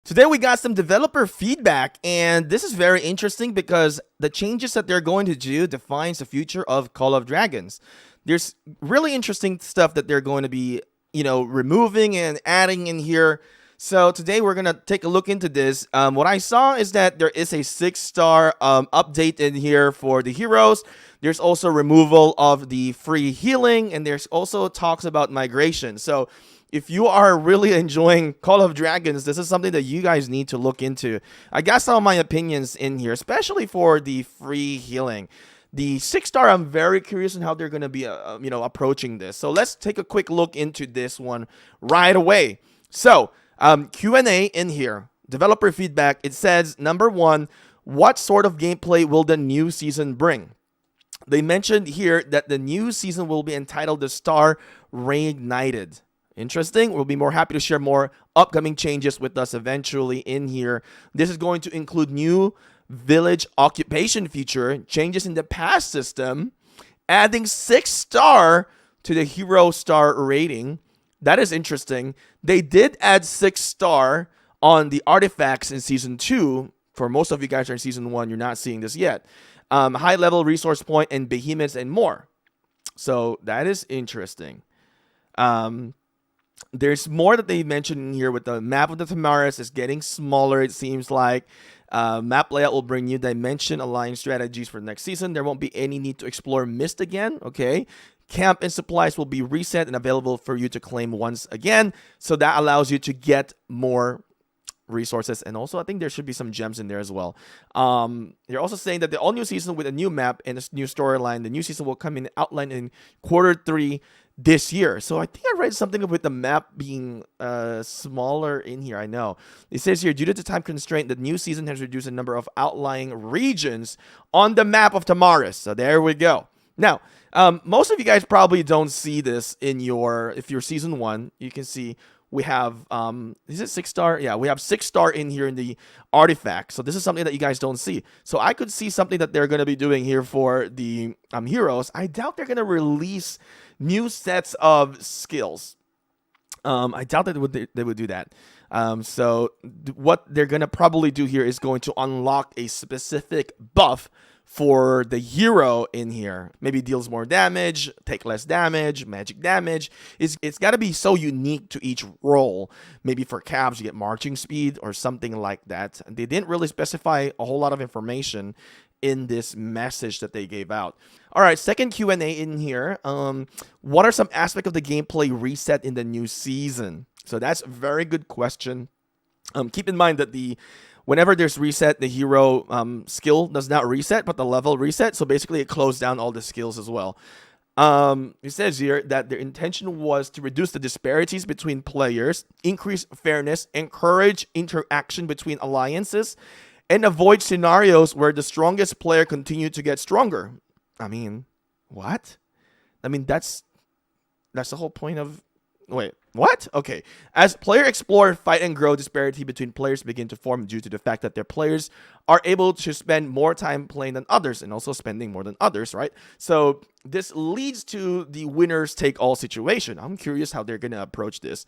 Today we got some developer feedback, and this is very interesting because the changes that they're going to do defines the future of Call of Dragons. There's really interesting stuff that they're going to be, removing and adding in here. So today we're gonna take a look into this. What I saw is that there is a 6-star update in here for the heroes. There's also removal of the free healing, and there's also talks about migration. So if you are really enjoying Call of Dragons, this is something that you guys need to look into. I got some of my opinions in here, especially for the free healing. The 6-star, I'm very curious on how they're going to be, approaching this. So let's take a quick look into this one right away. So Q&A in here, developer feedback. It says, number one, what sort of gameplay will the new season bring? They mentioned here that the new season will be entitled The Star Reignited. Interesting. We'll be more happy to share more upcoming changes with us eventually in here. This is going to include new village occupation feature, changes in the pass system, adding 6-star to the hero star rating. That is interesting. They did add 6-star on the artifacts in Season 2. For most of you guys who are in Season 1, you're not seeing this yet. High-level resource point and behemoths and more. So that is interesting. There's more that they mentioned in here with the map of the Tamaris is getting smaller, it seems like. Map layout will bring new dimension aligned strategies for the next season. There won't be any need to explore Mist again, okay? Camp and supplies will be reset and available for you to claim once again. So that allows you to get more resources. And also, I think there should be some gems in there as well. They're also saying that the all-new season with a new map and a new storyline, the new season will come in outline in Q3 this year. So I think I read something with the map being smaller in here. I know. It says here, due to the time constraint, the new season has reduced the number of outlying regions on the map of Tamaris. So there we go. Now, most of you guys probably don't see this in if you're Season 1, you can see we have, is it 6-star? Yeah, we have 6-star in here in the artifact. So this is something that you guys don't see. So I could see something that they're going to be doing here for the heroes. I doubt they're going to release new sets of skills. I doubt that they would do that. So what they're going to probably do here is going to unlock a specific buff for the hero in here. Maybe deals more damage, take less damage, magic damage. It's got to be so unique to each role. Maybe for Cavs, you get marching speed or something like that. They didn't really specify a whole lot of information in this message that they gave out. All right, second Q&A in here. What are some aspects of the gameplay reset in the new season? So that's a very good question. Keep in mind that whenever there's reset, the hero skill does not reset, but the level reset. So basically, it closed down all the skills as well. It says here that their intention was to reduce the disparities between players, increase fairness, encourage interaction between alliances, and avoid scenarios where the strongest player continued to get stronger. I mean, what? I mean, that's the whole point of... Wait, what? Okay. As player explore, fight, and grow, disparity between players begin to form due to the fact that their players are able to spend more time playing than others and also spending more than others, right? So this leads to the winners take all situation. I'm curious how they're going to approach this.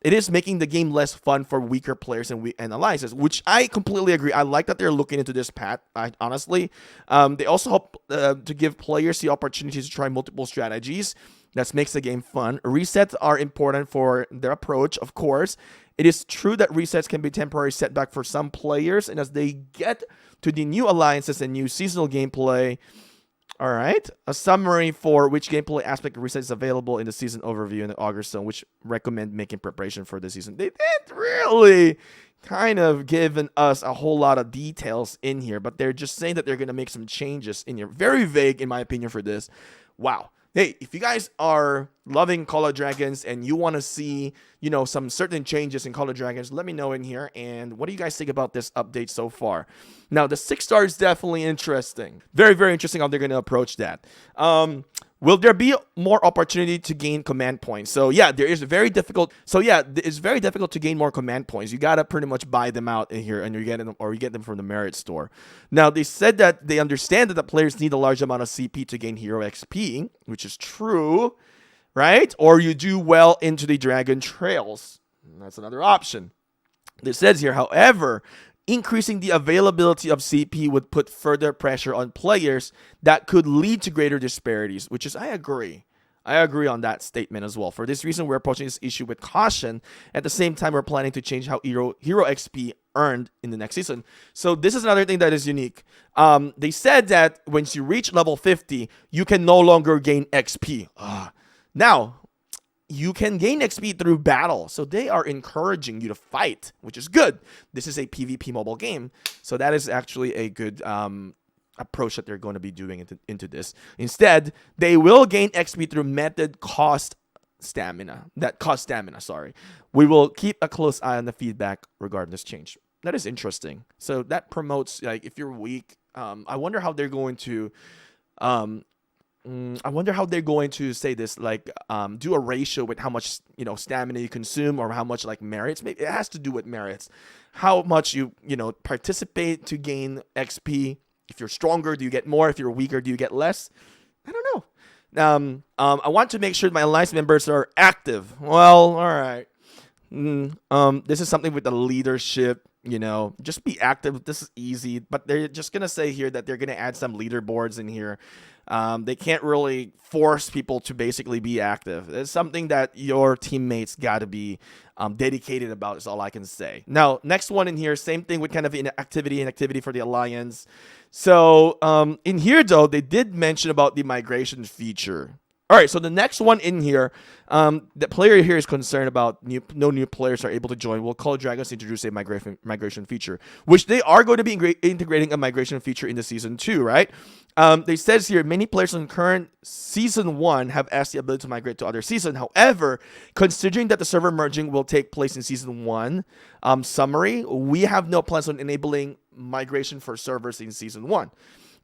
It is making the game less fun for weaker players and alliances, which I completely agree. I like that they're looking into this path, honestly. They also hope to give players the opportunity to try multiple strategies. That makes the game fun. Resets are important for their approach, of course. It is true that resets can be temporary setback for some players, and as they get to the new alliances and new seasonal gameplay... All right, a summary for which gameplay aspect of reset is available in the season overview in the August zone, which recommend making preparation for the season. They didn't really kind of given us a whole lot of details in here, but they're just saying that they're going to make some changes in here. Very vague, in my opinion, for this. Wow. Hey, if you guys are loving Call of Dragons and you want to see, some certain changes in Call of Dragons, let me know in here. And what do you guys think about this update so far? Now, the 6-star is definitely interesting. Very, very interesting how they're going to approach that. Will there be more opportunity to gain command points? So yeah, it's very difficult to gain more command points. You gotta pretty much buy them out in here, and you get them from the merit store. Now they said that they understand that the players need a large amount of CP to gain hero XP, which is true, right? Or you do well into the dragon trails. That's another option. It says here, however, increasing the availability of CP would put further pressure on players that could lead to greater disparities, which is, I agree. I agree on that statement as well. For this reason, we're approaching this issue with caution. At the same time, we're planning to change how hero XP earned in the next season. So this is another thing that is unique. They said that once you reach level 50, you can no longer gain XP. Now, you can gain XP through battle. So they are encouraging you to fight, which is good. This is a PvP mobile game. So that is actually a good approach that they're going to be doing into this. Instead, they will gain XP through method cost stamina. Sorry. We will keep a close eye on the feedback regarding this change. That is interesting. So that promotes, like, if you're weak, I wonder how they're going to say this, like, do a ratio with how much, stamina you consume, or how much, like, merits. Maybe it has to do with merits. How much you participate to gain XP. If you're stronger, do you get more? If you're weaker, do you get less? I don't know. I want to make sure my alliance members are active. Well, all right. This is something with the leadership. Just be active. This is easy, but they're just gonna say here that they're gonna add some leaderboards in here. They can't really force people to basically be active. It's something that your teammates got to be dedicated about, is all I can say. Now, next one in here, same thing with kind of inactivity for the Alliance. So in here, though, they did mention about the migration feature. All right, so the next one in here, the player here is concerned about no new players are able to join. Will Call Dragons introduce a migration feature, which they are going to be integrating a migration feature into Season 2, right? They says here, many players in current Season 1 have asked the ability to migrate to other season. However, considering that the server merging will take place in Season 1, summary, we have no plans on enabling migration for servers in Season 1.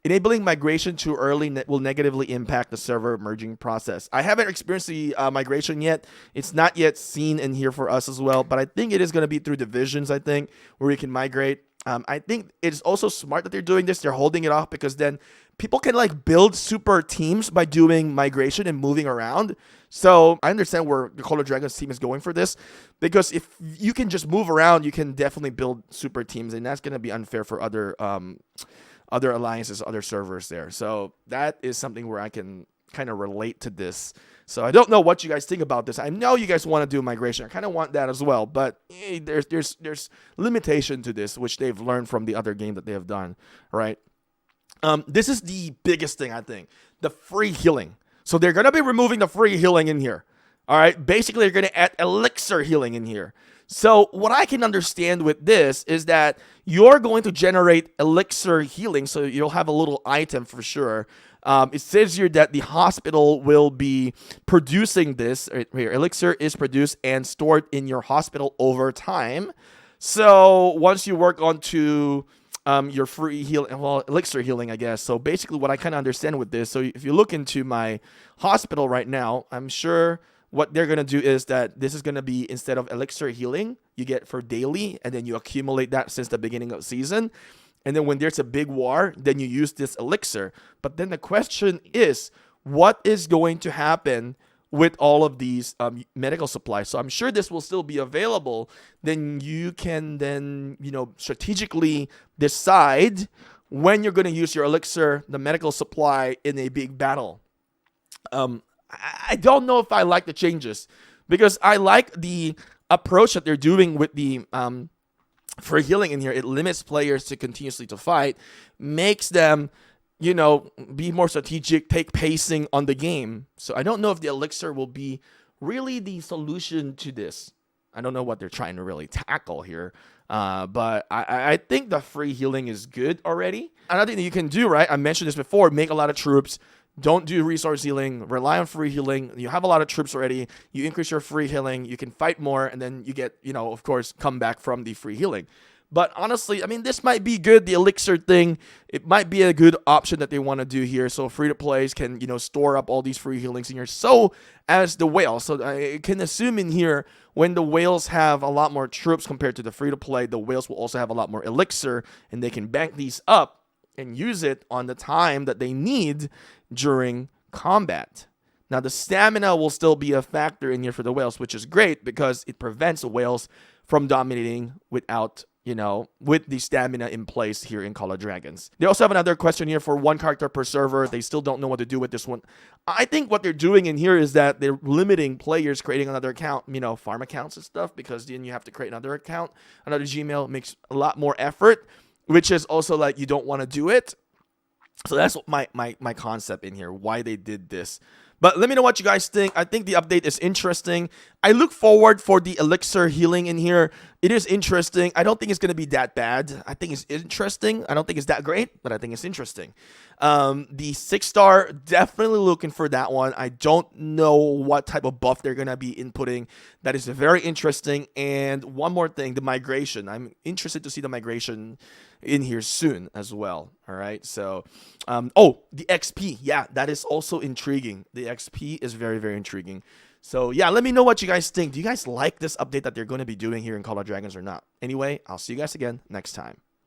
Enabling migration too early will negatively impact the server merging process. I haven't experienced the migration yet. It's not yet seen in here for us as well, but I think it is going to be through divisions, I think, where you can migrate. I think it's also smart that they're doing this. They're holding it off because then people can, like, build super teams by doing migration and moving around. So I understand where the Call of Dragons team is going for this, because if you can just move around, you can definitely build super teams, and that's going to be unfair for other alliances, other servers there. So that is something where I can kind of relate to this. So I don't know what you guys think about this. I know you guys want to do migration. I kind of want that as well, but there's limitation to this, which they've learned from the other game that they have done, right? This is the biggest thing, I think. The free healing. So they're going to be removing the free healing in here. All right? Basically, they're going to add elixir healing in here. So what I can understand with this is that you're going to generate elixir healing, so you'll have a little item for sure. It says here that the hospital will be producing this. Here, elixir is produced and stored in your hospital over time. So once you work onto your free healing, well, elixir healing, I guess. So basically what I kind of understand with this, so if you look into my hospital right now, I'm sure what they're going to do is that this is going to be, instead of elixir healing, you get for daily, and then you accumulate that since the beginning of season. And then when there's a big war, then you use this elixir. But then the question is, what is going to happen with all of these medical supplies? So I'm sure this will still be available. Then you can then, strategically decide when you're going to use your elixir, the medical supply, in a big battle. I don't know if I like the changes, because I like the approach that they're doing with the for healing in here. It limits players to continuously to fight, makes them, be more strategic, take pacing on the game. So I don't know if the elixir will be really the solution to this. I don't know what they're trying to really tackle here. But I think the free healing is good already. Another thing that you can do, right? I mentioned this before, make a lot of troops. Don't do resource healing. Rely on free healing. You have a lot of troops already. You increase your free healing. You can fight more, and then you get, of course, come back from the free healing. But honestly, I mean, this might be good. The elixir thing, it might be a good option that they want to do here. So free-to-plays can, store up all these free healings in here. So as the whales. So I can assume in here, when the whales have a lot more troops compared to the free-to-play, the whales will also have a lot more elixir, and they can bank these up and use it on the time that they need during combat. Now, the stamina will still be a factor in here for the whales, which is great because it prevents the whales from dominating without, with the stamina in place here in Call of Dragons. They also have another question here for one character per server. They still don't know what to do with this one. I think what they're doing in here is that they're limiting players creating another account, farm accounts and stuff, because then you have to create another account, another Gmail. It makes a lot more effort, which is also like you don't want to do it. So that's my concept in here, why they did this. But let me know what you guys think. I think the update is interesting. I look forward for the elixir healing in here. It is interesting. I don't think it's going to be that bad. I think it's interesting. I don't think it's that great, but I think it's interesting. The 6-star, definitely looking for that one. I don't know what type of buff they're going to be inputting. That is very interesting. And one more thing, the migration. I'm interested to see the migration in here soon as well. All right. So, the XP. Yeah, that is also intriguing. The XP is very, very intriguing. So, yeah, let me know what you guys think. Do you guys like this update that they're going to be doing here in Call of Dragons or not? Anyway, I'll see you guys again next time.